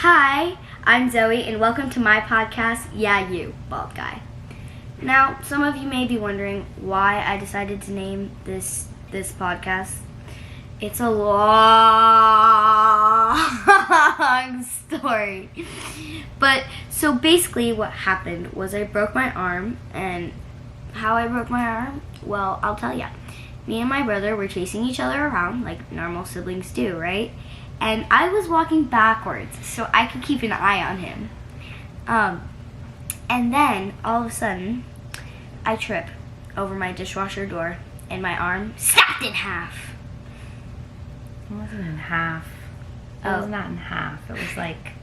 Hi, I'm Zoe, and welcome to my podcast, Yeah You, Bald Guy. Now, some of you may be wondering why I decided to name this podcast. It's a long story. But, so basically what happened was I broke my arm, and how I broke my arm, well, I'll tell ya. Me and my brother were chasing each other around like normal siblings do, right? And I was walking backwards so I could keep an eye on him. And then, all of a sudden, I trip over my dishwasher door and my arm snapped in half. It wasn't in half. It was not in half. It was like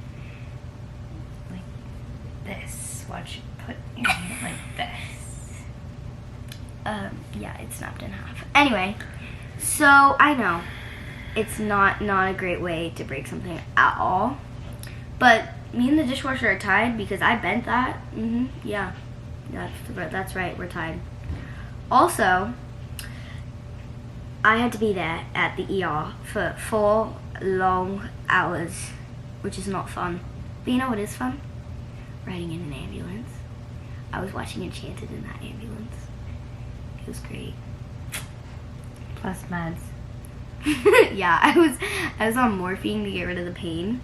this. Watch it put your hand like this. Yeah, it snapped in half. Anyway, so I know it's not a great way to break something at all. But me and the dishwasher are tied because I bent that. Yeah, that's right, we're tied. Also, I had to be there at the ER for 4 long hours, which is not fun. But you know what is fun? Riding in an ambulance. I was watching Enchanted in that ambulance. It was great. Plus meds. Yeah, I was on morphine to get rid of the pain.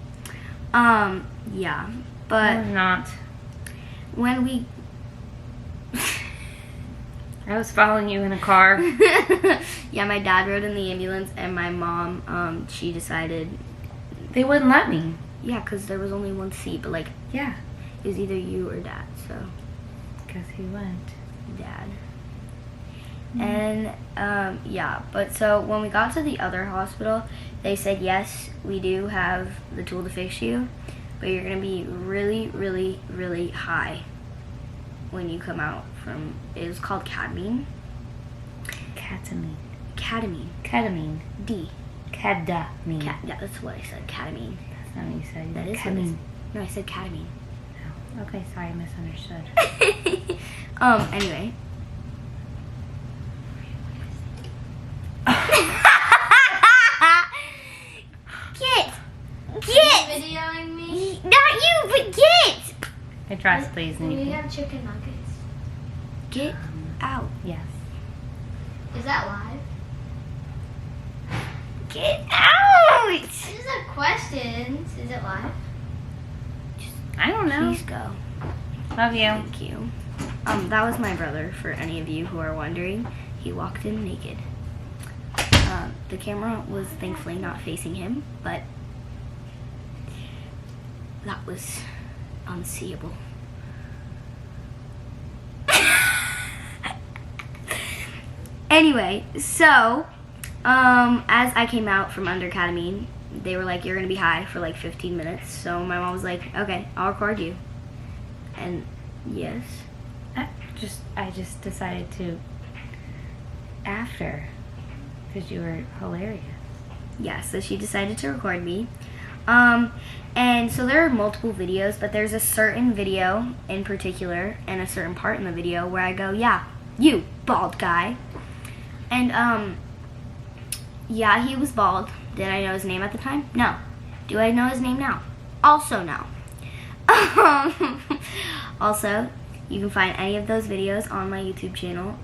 Yeah, but I was not. when we I was following you in a car. yeah, my dad rode in the ambulance, and my mom, she decided They wouldn't let me. yeah, because there was only one seat, but like Yeah. it was either you or dad, so Because he went. dad. And yeah, but so when we got to the other hospital, they said yes, we do have the tool to fix you, but you're gonna be really, really, really high when you come out from. It was called ketamine. Ketamine. Ketamine. Ketamine. D. Ketamine. Yeah, that's what I said. Ketamine. That's not what you said. That is what I ketamine. said. No, I said ketamine. Oh, okay, sorry, I misunderstood. Anyway. Get! Videoing me? Not you, but get! Address, please. We Nikki. have chicken nuggets. Get out. Yes. Is that live? Get out! I just have questions. Is it live? I don't know. Please go. Love you. Thank you. That was my brother, for any of you who are wondering. He walked in naked. The camera was thankfully not facing him, but that was unseeable. Anyway, so, as I came out from under ketamine, they were like, you're gonna be high for like 15 minutes. So my mom was like, okay, I'll record you. And yes. I just decided to after because you were hilarious. Yeah, so she decided to record me. And so there are multiple videos, but there's a certain video in particular and a certain part in the video where I go, yeah, you, bald guy. And, yeah, he was bald. Did I know his name at the time? No. Do I know his name now? Also no. Also, you can find any of those videos on my YouTube channel.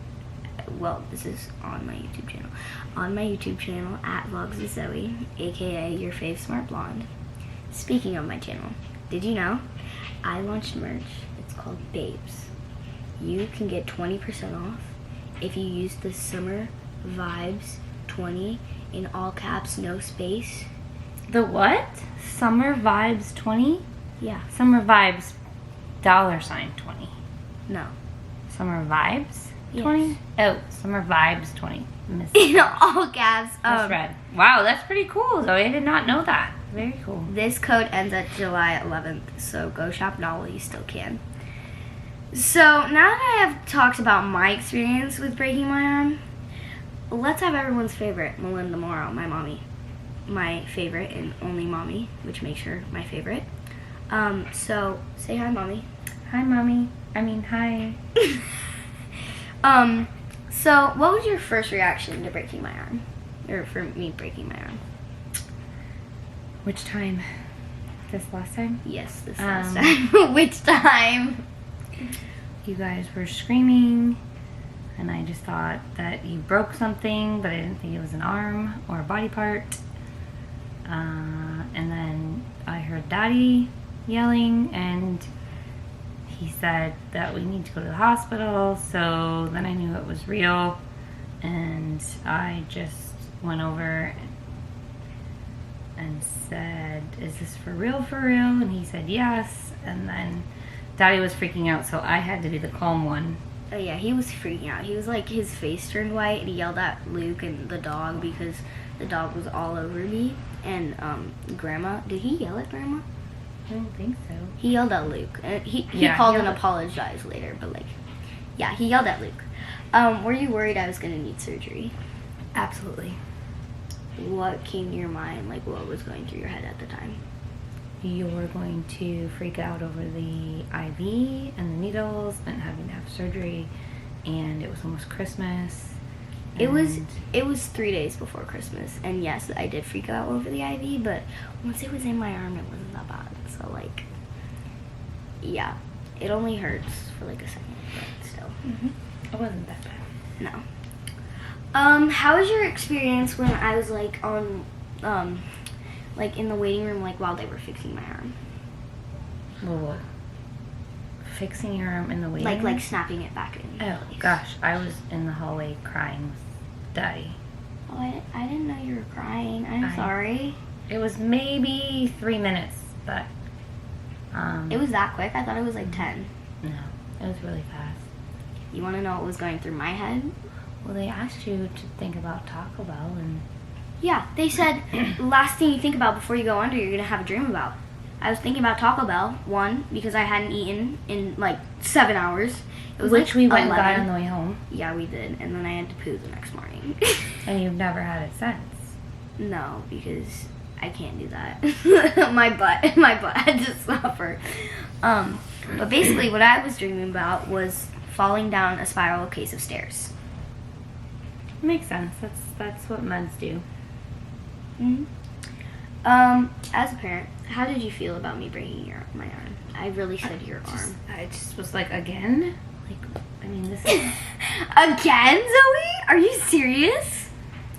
Well, this is on my YouTube channel. On my YouTube channel at Vlogs with Zoe, aka your fave smart blonde. Speaking of my channel, did you know I launched merch? It's called Babes. You can get 20% off if you use the Summer Vibes 20 in all caps, no space. The what? Summer Vibes 20? Yeah, Summer Vibes $20. no. Summer Vibes Yes. 20? Oh, Summer Vibes 20. In all caps. Misread. Wow, that's pretty cool, Zoe. I did not know that. Very cool. This code ends at July 11th, so go shop now while you still can. So now that I have talked about my experience with breaking my arm, let's have everyone's favorite, Melinda Morrow, my mommy. My favorite and only mommy, which makes her my favorite. So say hi, mommy. Hi, Mommy. I mean, hi. So what was your first reaction to breaking my arm? Or for me breaking my arm? Which time? This last time? Yes, this last time. Which time? You guys were screaming, and I just thought that you broke something, but I didn't think it was an arm or a body part. And then I heard Daddy yelling, and he said that we need to go to the hospital. So then I knew it was real, and I just went over and said, "Is this for real, for real?" And he said yes. And then Daddy was freaking out, so I had to be the calm one. Oh yeah, he was freaking out. He was like, his face turned white, and he yelled at Luke and the dog because the dog was all over me. And Grandma, did he yell at Grandma? I don't think so. He yelled at Luke. He called and apologized later, but like, yeah, he yelled at Luke. Were you worried I was gonna need surgery? Absolutely. What came to your mind? Like, what was going through your head at the time? You were going to freak out over the IV and the needles and having to have surgery, and it was almost Christmas. It was 3 days before Christmas, and yes, I did freak out over the IV, but once it was in my arm, it wasn't that bad. So like, yeah, it only hurts for like a second, but still. It wasn't that bad. No. How was your experience when I was like on, like in the waiting room, like while they were fixing my arm? Whoa. Fixing your arm in the waiting room? Like snapping it back in. Oh gosh, I was in the hallway crying with Daddy. Oh, I didn't know you were crying. I'm sorry. It was maybe 3 minutes, but it was that quick? I thought it was like 10. No, it was really fast. You want to know what was going through my head? Well, they asked you to think about Taco Bell, and yeah, they said last thing you think about before you go under, you're gonna have a dream about. I was thinking about Taco Bell, one, because I hadn't eaten in like 7 hours. It was which like we went 11. and got on the way home. Yeah, we did, and then I had to poo the next morning. And you've never had it since. No, because I can't do that. my butt had to suffer. But basically, what I was dreaming about was falling down a spiral case of stairs. Makes sense. That's what meds do. Mm-hmm. As a parent, how did you feel about me breaking my arm? I really said your arm. I just was like, again? Like, I mean, this is... Again, Zoe? Are you serious?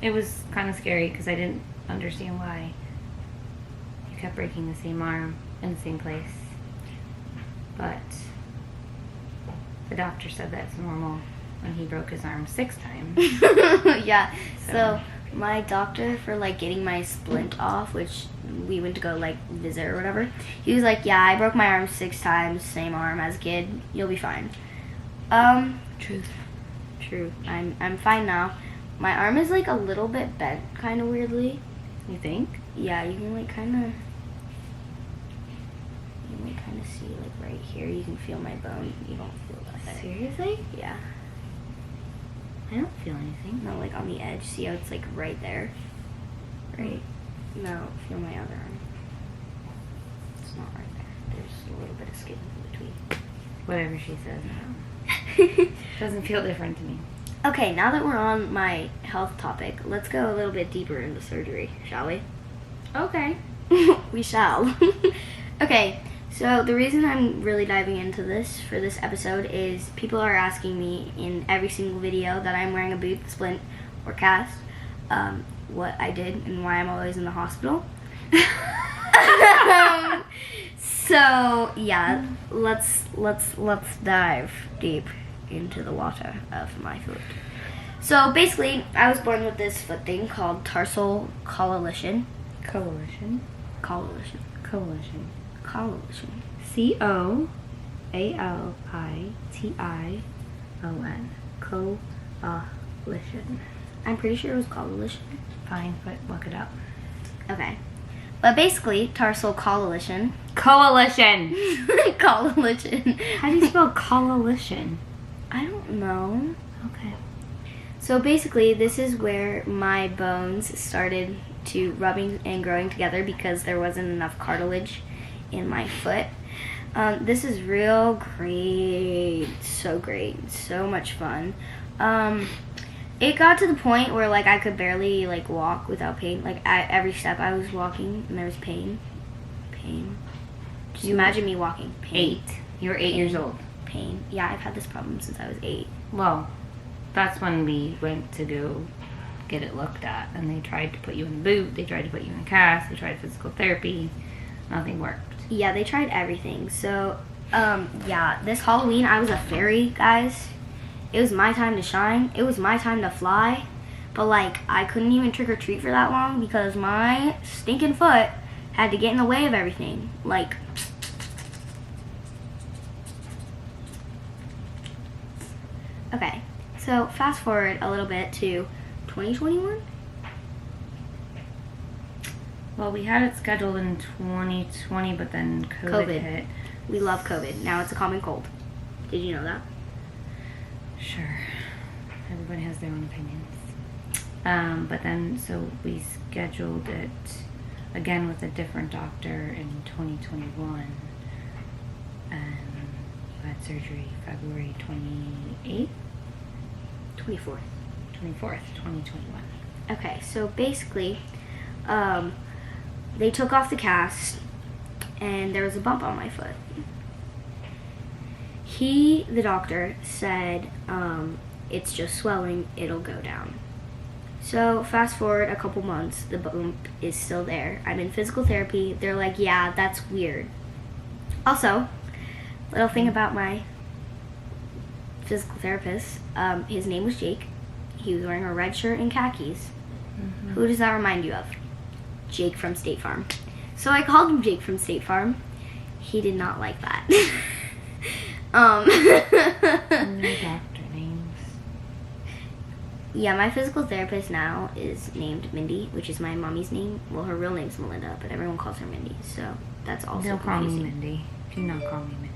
It was kind of scary because I didn't understand why you kept breaking the same arm in the same place. But the doctor said that's normal when he broke his arm 6 times. Yeah, so my doctor, for like getting my splint off, which we went to go like visit or whatever, he was like, yeah, I broke my arm 6 times, same arm as a kid, you'll be fine. True. I'm fine now. My arm is like a little bit bent kind of weirdly. You think? Yeah, you can like kind of see like right here, you can feel my bone. You don't feel that. Seriously? Yeah. I don't feel anything. No, like on the edge. See how it's like right there? Right? No, feel my other arm. It's not right there. There's a little bit of skin in between. Whatever she says. Doesn't feel different to me. Okay, now that we're on my health topic, let's go a little bit deeper into surgery, shall we? Okay. We shall. Okay, so the reason I'm really diving into this for this episode is people are asking me in every single video that I'm wearing a boot, splint, or cast, what I did and why I'm always in the hospital. So yeah, let's dive deep into the water of my foot. So basically, I was born with this foot thing called Tarsal coalition. Coalition. COALITION. Coalition. I'm pretty sure it was coalition. Fine, but look it up. Okay. But basically, Tarsal coalition. Coalition. Coalition. How do you spell coalition? I don't know. Okay. So basically, this is where my bones started to rubbing and growing together because there wasn't enough cartilage in my foot. This is real great. So great. So much fun. It got to the point where like I could barely like walk without pain. Like every step I was walking and there was pain. pain. Just You- imagine me walking. Pain. 8. You were 8 years old. Pain. Yeah, I've had this problem since I was 8. Well, that's when we went to go get it looked at, and they tried to put you in a boot, they tried to put you in a cast, they tried physical therapy. Nothing worked. Yeah, they tried everything. So, yeah, this Halloween I was a fairy, guys. It was my time to shine. It was my time to fly. But, like, I couldn't even trick or treat for that long because my stinking foot had to get in the way of everything. Like, okay. So, fast forward a little bit to 2021. Well, we had it scheduled in 2020, but then COVID hit. We love COVID. Now it's a common cold. Did you know that? Sure. Everybody has their own opinions. But then, so we scheduled it again with a different doctor in 2021. And you had surgery February 28th? 24th. 24th, 2021. Okay, so basically, they took off the cast, and there was a bump on my foot. The doctor, said, it's just swelling, it'll go down. So fast forward a couple months, the bump is still there. I'm in physical therapy. They're like, yeah, that's weird. Also, little thing about my physical therapist, his name was Jake. He was wearing a red shirt and khakis. Mm-hmm. Who does that remind you of? Jake from State Farm. So I called him Jake from State Farm. He did not like that. No doctor names. Yeah, my physical therapist now is named Mindy, which is my mommy's name. Well, her real name's Melinda, but everyone calls her Mindy, so that's also They'll call me confusing. Mindy. Do not call me Mindy.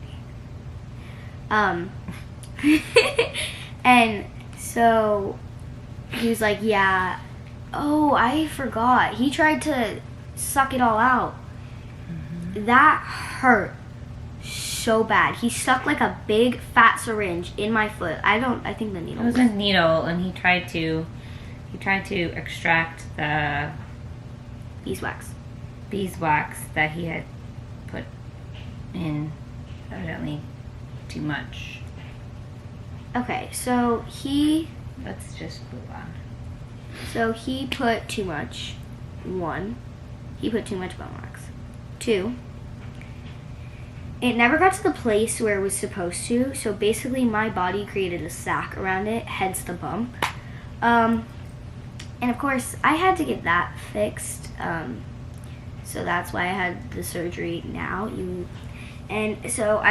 And so he was like, yeah, oh, I forgot. He tried to suck it all out. Mm-hmm. That hurt so bad. He stuck like a big fat syringe in my foot. I think the needle It was a needle, and he tried to extract the beeswax that he had put in, evidently too much. Okay, so Let's just move on. So he put too much. 1, he put too much bone wax. 2, it never got to the place where it was supposed to. So basically my body created a sac around it, hence the bump. And of course I had to get that fixed. So that's why I had the surgery now. And so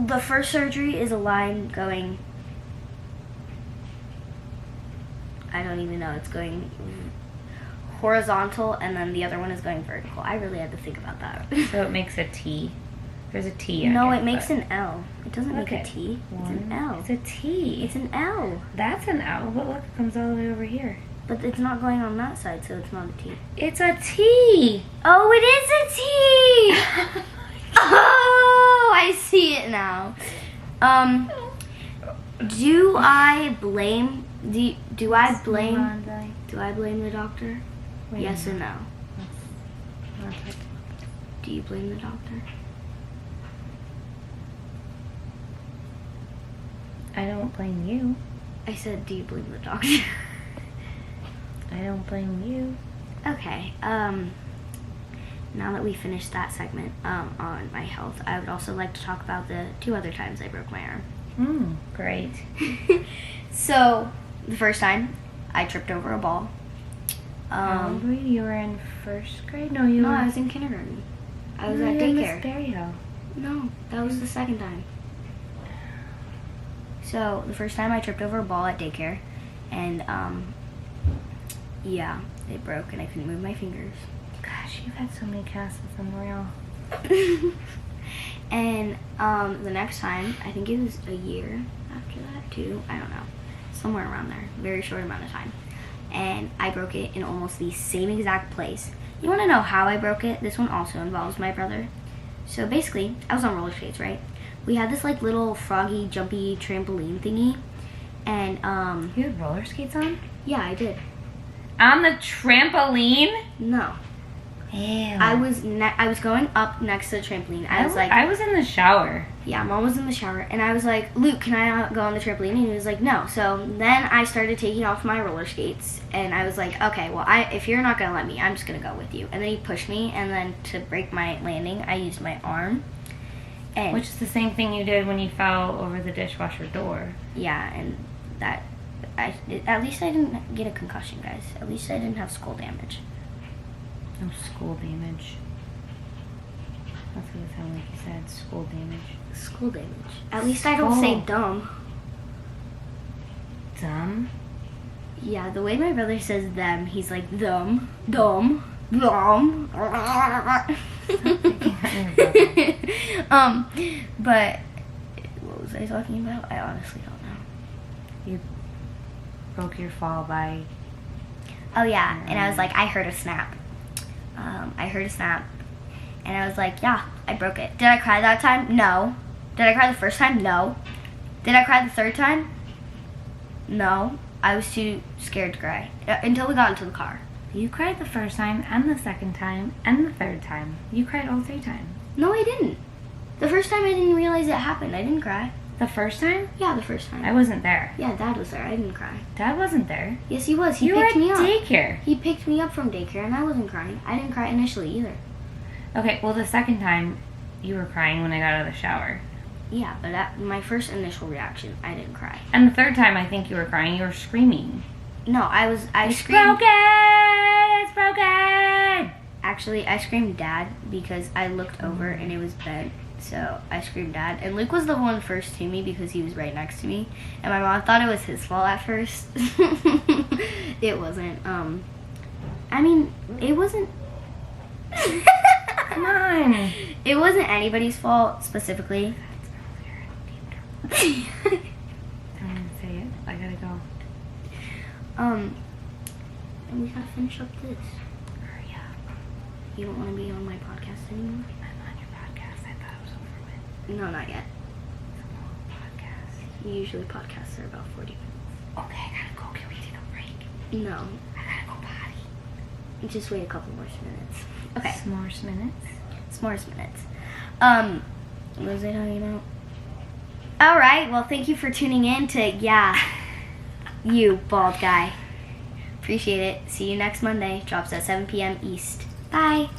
the first surgery is a line going, I don't even know, it's going horizontal, and then the other one is going vertical. I really had to think about that. So it makes a T. There's a T on No, your it makes foot. an L. It doesn't make a Okay. T. It's an One. L. It's a T. It's an L. That's an L, but look, it comes all the way over here. But it's not going on that side, so it's not a T. It's a T. Oh, it is a T! Oh, I see it now. Do I blame the doctor? Wait a Yes or minute. no? Do you blame the doctor? I don't blame you. I said, do you blame the doctor? I don't blame you. Okay, now that we finished that segment on my health, I would also like to talk about the 2 other times I broke my arm. Great. So, the first time, I tripped over a ball. How old were you? You were in 1st grade? No, I was in kindergarten. I was you at were in Miss daycare. Berryhill. No, that was the second time. So, the first time I tripped over a ball at daycare, and, yeah, it broke and I couldn't move my fingers. Gosh, you've had so many casts, it's unreal. And, the next time, I think it was a year after that, 2, I don't know. Somewhere around there. Very short amount of time. And I broke it in almost the same exact place. You want to know how I broke it? This one also involves my brother. So basically, I was on roller skates, right? We had this like little froggy, jumpy trampoline thingy. And, You had roller skates on? yeah, I did. On the trampoline? No. Ew. I was going up next to the trampoline. I was like, I was in the shower. yeah, Mom was in the shower, and I was like, Luke, can I go on the trampoline? And he was like, no. So then I started taking off my roller skates, and I was like, okay, well, if you're not gonna let me, I'm just gonna go with you. And then he pushed me, and then to break my landing, I used my arm. And Which is the same thing you did when you fell over the dishwasher door. yeah, and that at least I didn't get a concussion, guys. At least I didn't have skull damage. No school damage. That's what it sounded like you said. School damage. Skull damage. At least I don't say dumb. Dumb? Yeah, the way my brother says them, he's like dumb, dumb, dumb. But what was I talking about? I honestly don't know. You broke your fall by... Oh yeah, and I was like, I heard a snap. I heard a snap, and I was like, yeah, I broke it. Did I cry that time? No. Did I cry the first time? No. Did I cry the third time? No. I was too scared to cry until we got into the car. You cried the first time, and the second time, and the third time. You cried all 3 times. No, I didn't. The first time I didn't realize it happened. I didn't cry. The first time? Yeah, the first time. I wasn't there. Yeah, Dad was there. I didn't cry. Dad wasn't there. Yes, he was. He You were picked at me up. daycare. He picked me up from daycare, and I wasn't crying. I didn't cry initially either. Okay, well, the second time, you were crying when I got out of the shower. Yeah, but my first initial reaction, I didn't cry. And the third time, I think you were crying. You were screaming. No, I It's screamed. broken! It's broken! Actually, I screamed Dad because I looked over and it was bent. So I screamed Dad. And Luke was the one first to me because he was right next to me. And my mom thought it was his fault at first. It wasn't. I mean, it wasn't. Come on. It wasn't anybody's fault specifically. Don't even say it. I gotta go. And we gotta finish up this. Hurry up. You don't want to be on my podcast anymore? I'm on your podcast. I thought it was over with. No, not yet. It's a long podcast. Usually podcasts are about 40 minutes. Okay, I gotta go. Can we take a break? No, I gotta go potty. just wait a couple more minutes. Okay, S'mores minutes. s'mores minutes. What was I talking about? All right, well, thank you for tuning in to, you bald guy. Appreciate it. See you next Monday. Drops at 7 p.m. East. Bye.